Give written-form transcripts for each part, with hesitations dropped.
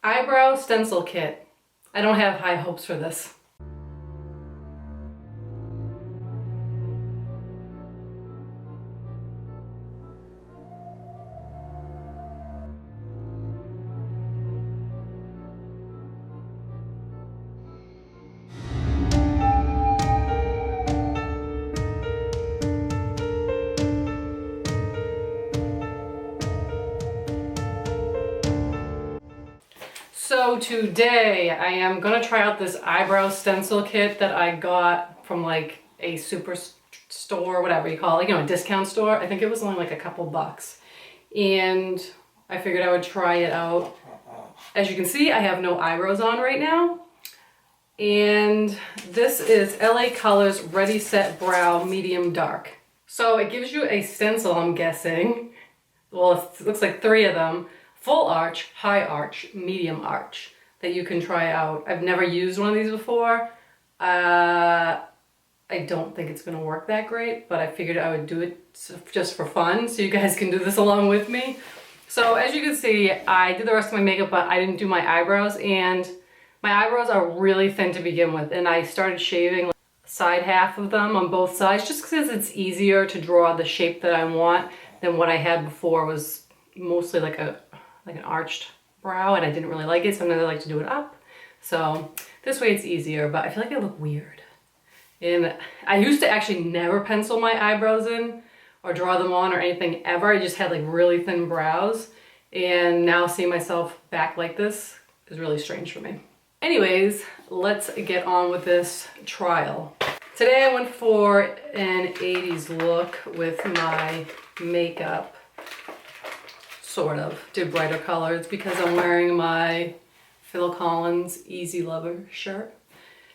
Eyebrow Stencil Kit. I don't have high hopes for this. So today I am gonna try out this eyebrow stencil kit that I got from like a super store, whatever you call it, a discount store. I think it was only like a couple bucks. And I figured I would try it out. As you can see, I have no eyebrows on right now. And this is LA Colors Ready Set Brow Medium Dark. So it gives you a stencil, I'm guessing. Well, it looks like 3 of them. Full arch, high arch, medium arch that you can try out. I've never used one of these before. I don't think it's gonna work that great, but I figured I would do it just for fun so you guys can do this along with me. So as you can see, I did the rest of my makeup, but I didn't do my eyebrows, and my eyebrows are really thin to begin with, and I started shaving the side half of them on both sides just because it's easier to draw the shape that I want than what I had before was mostly like an arched brow, and I didn't really like it, so now I like to do it up. So this way it's easier, but I feel like I look weird. And I used to actually never pencil my eyebrows in or draw them on or anything ever. I just had like really thin brows, and now seeing myself back like this is really strange for me. Anyways, let's get on with this trial. Today I went for an 80s look with my makeup. Sort of. Did brighter colors because I'm wearing my Phil Collins Easy Lover shirt.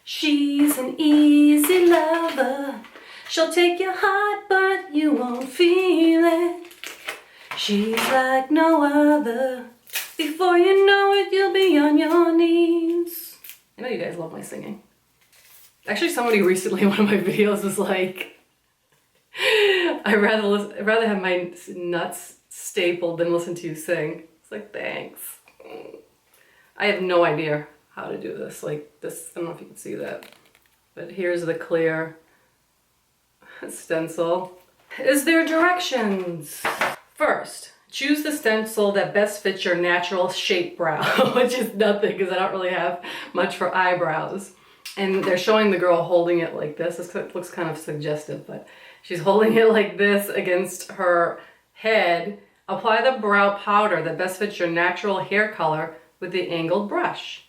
She's an easy lover. She'll take your heart, but you won't feel it. She's like no other. Before you know it, you'll be on your knees. I know you guys love my singing. Actually, somebody recently in one of my videos was like, I'd rather have my nuts stapled than listen to you sing. It's like, thanks. I have no idea how to do this. Like this, I don't know if you can see that, but here's the clear stencil. Is there directions? First, choose the stencil that best fits your natural shape brow, which is nothing because I don't really have much for eyebrows. And they're showing the girl holding it like this. This looks kind of suggestive, but she's holding it like this against her head. Apply the brow powder that best fits your natural hair color with the angled brush.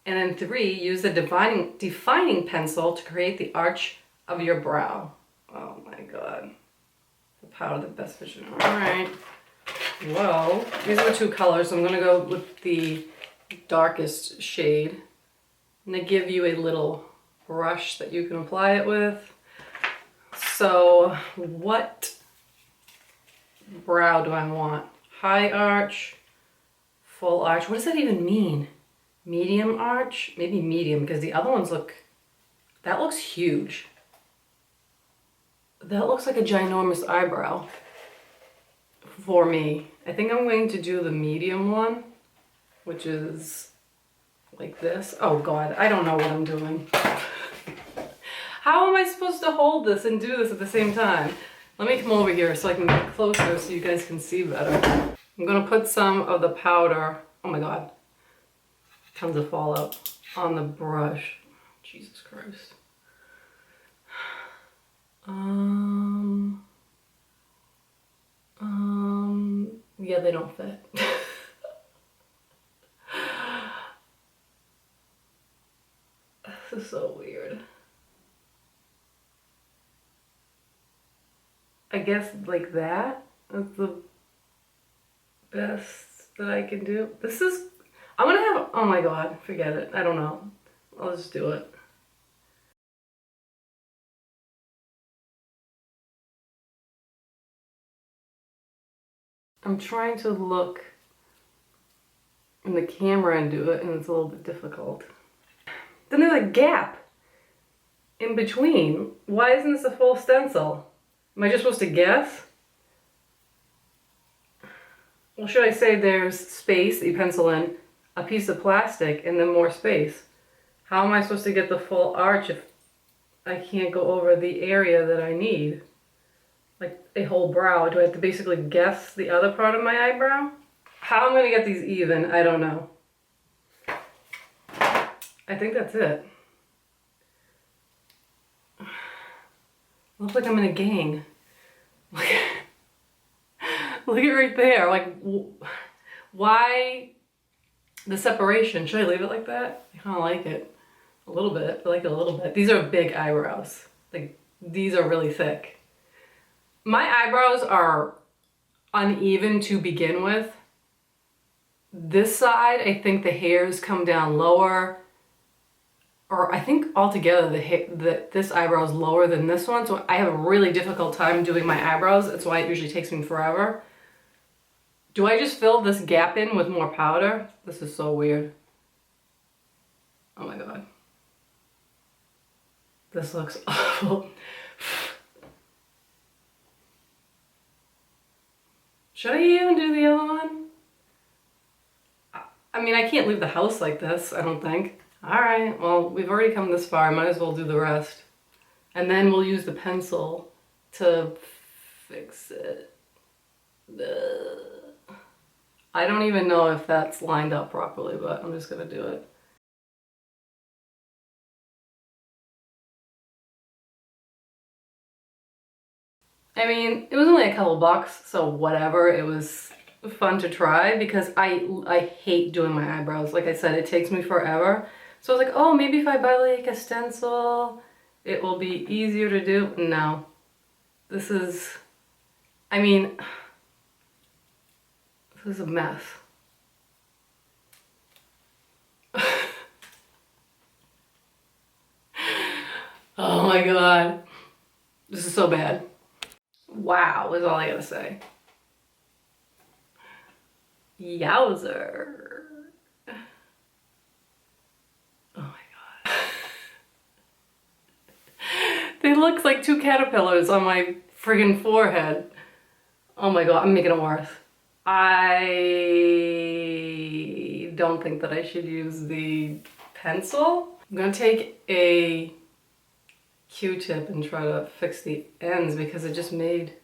And then 3, use the defining pencil to create the arch of your brow. Oh my God. The powder that best fits your, all right. Well, these are the 2 colors. So I'm gonna go with the darkest shade. I'm gonna give you a little brush that you can apply it with. So what brow do I want? High arch, full arch. What does that even mean? Medium arch? Maybe medium, because the other ones that looks huge. That looks like a ginormous eyebrow for me. I think I'm going to do the medium one, which is like this. Oh God, I don't know what I'm doing. How am I supposed to hold this and do this at the same time? Let me come over here so I can get closer so you guys can see better. I'm gonna put some of the powder, oh my God, tons of fallout, on the brush. Jesus Christ. Yeah, they don't fit. This is so weird. I guess like that. That's the best that I can do. This is, I'm gonna have, oh my God, forget it. I don't know. I'll just do it. I'm trying to look in the camera and do it, and it's a little bit difficult. Then there's a gap in between. Why isn't this a full stencil? Am I just supposed to guess? Well, should I say there's space that you pencil in, a piece of plastic and then more space. How am I supposed to get the full arch if I can't go over the area that I need? Like a whole brow. Do I have to basically guess the other part of my eyebrow? How I'm gonna get these even, I don't know. I think that's it. Looks like I'm in a gang. Look at right there. Like, why the separation? Should I leave it like that? I kind of like it. A little bit. I like it a little bit. These are big eyebrows. Like, these are really thick. My eyebrows are uneven to begin with. This side, I think the hairs come down lower. Or I think altogether this eyebrow is lower than this one. So I have a really difficult time doing my eyebrows. That's why it usually takes me forever. Do I just fill this gap in with more powder? This is so weird. Oh my god. This looks awful. Should I even do the other one? I mean, I can't leave the house like this, I don't think. Alright, well, we've already come this far. I might as well do the rest. And then we'll use the pencil to fix it. I don't even know if that's lined up properly, but I'm just gonna do it. I mean, it was only a couple bucks, so whatever. It was fun to try because I hate doing my eyebrows. Like I said, it takes me forever. So I was like, oh, maybe if I buy like a stencil, it will be easier to do. No. This is, I mean, this is a mess. Oh my god. This is so bad. Wow, is all I gotta say. Yowzer. Oh my god. They look like two caterpillars on my friggin' forehead. Oh my god, I'm making it worse. I don't think that I should use the pencil. I'm gonna take a Q-tip and try to fix the ends because it just made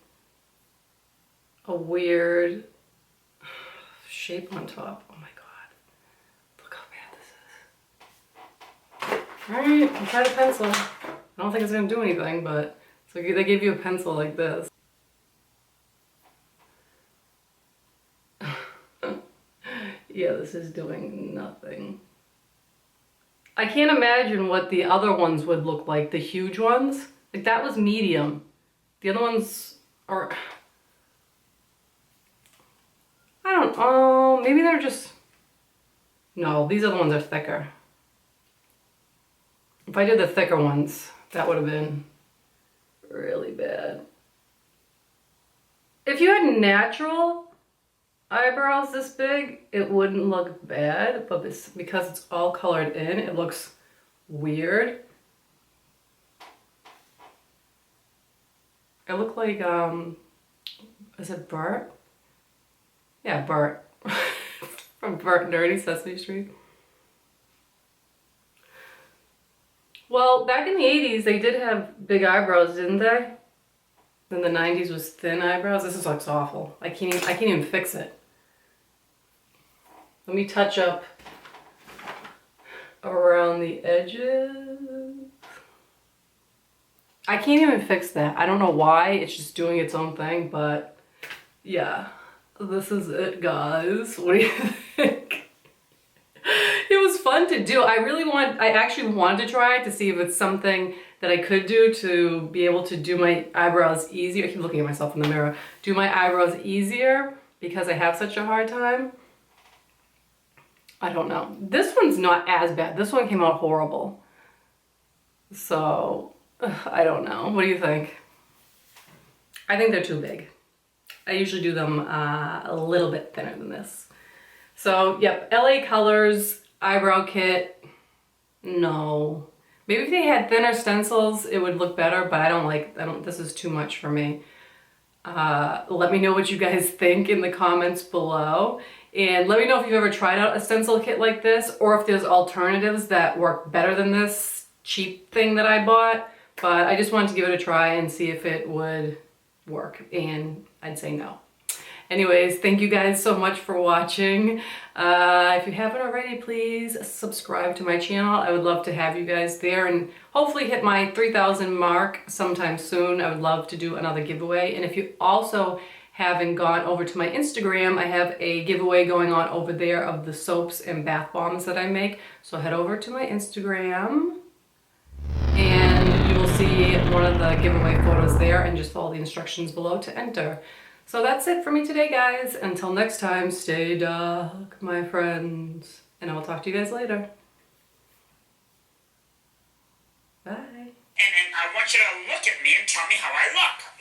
a weird shape on top. Oh my god. Look how bad this is. Alright, I'll try the pencil. I don't think it's gonna do anything, but so they gave you a pencil like this. Yeah, this is doing nothing. I can't imagine what the other ones would look like, the huge ones. Like that was medium. The other ones are, I don't know, maybe they're just, no, these other ones are thicker. If I did the thicker ones, that would have been really bad. If you had natural eyebrows this big, it wouldn't look bad, but because it's all colored in, it looks weird. I look like, is it Bert? Yeah, Bert. From Bert and Ernie Sesame Street. Well, back in the 80s, they did have big eyebrows, didn't they? Then the 90s was thin eyebrows. This looks awful. I can't even fix it. Let me touch up around the edges. I can't even fix that. I don't know why. It's just doing its own thing, but yeah, this is it, guys. What do you think? It was fun to do. I actually wanted to try it to see if it's something that I could do to be able to do my eyebrows easier. I keep looking at myself in the mirror. Do my eyebrows easier because I have such a hard time. I don't know. This one's not as bad. This one came out horrible. So, I don't know. What do you think? I think they're too big. I usually do them a little bit thinner than this. So, yep, LA Colors eyebrow kit. No. Maybe if they had thinner stencils, it would look better, but this is too much for me. Let me know what you guys think in the comments below. And let me know if you've ever tried out a stencil kit like this, or if there's alternatives that work better than this cheap thing that I bought. But I just wanted to give it a try and see if it would work, and I'd say no. Anyways, thank you guys so much for watching. If you haven't already, please subscribe to my channel. I would love to have you guys there and hopefully hit my 3,000 mark sometime soon. I would love to do another giveaway. And if you also haven't gone over to my Instagram, I have a giveaway going on over there of the soaps and bath bombs that I make. So head over to my Instagram and you will see one of the giveaway photos there, and just follow the instructions below to enter. So that's it for me today, guys. Until next time, stay dark, my friends. And I will talk to you guys later. Bye. And I want you to look at me and tell me how I look.